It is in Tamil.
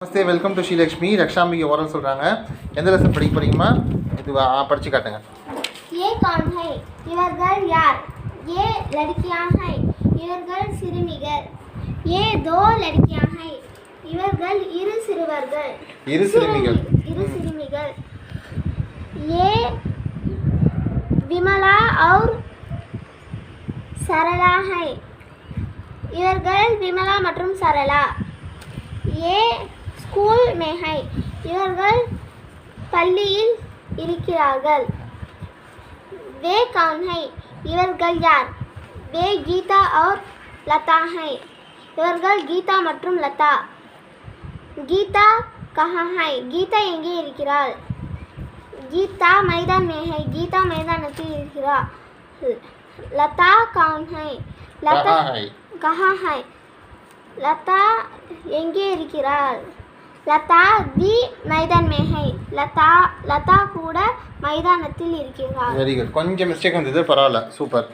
Namaste, welcome to Srilakshmi. Rakshambika oral சொல்கிறாங்க. எந்த லெசன் படிக்க போறீங்கம்மா? இது படித்து காட்டுங்க. ये कौन है? இவர்கள் யார்? ये लड़कियां हैं. இவர்கள் சிறுமிகள். ये दो लड़कियां हैं. இவர்கள் இரு சிறுவர்கள். இரு சிறுமிகள். ये विमला और सरला हैं. இவர்கள் விமலா மற்றும் சரளா. ये स्कूल में है. இவர்கள் பள்ளியில் இருக்கிறார்கள். वे कौन है? இவர்கள் யார்? वे गीता और लता हैं. இவர்கள் கீதா மற்றும் லதா. गीता कहाँ है? கீதா எங்கே இருக்கிறாள்? गीता मैदान में है. கீதா மைதானத்தில் இருக்கிறாள். लता कौन है? लता कहाँ है? लता எங்கே இருக்கிறாள்? லதா தி மைதான் में है. லதா கூட மைதானத்தில் இருக்கிறாள். Very good. கொஞ்சம் மிஸ்டேக் வந்தது, பரவாயில்ல, சூப்பர்.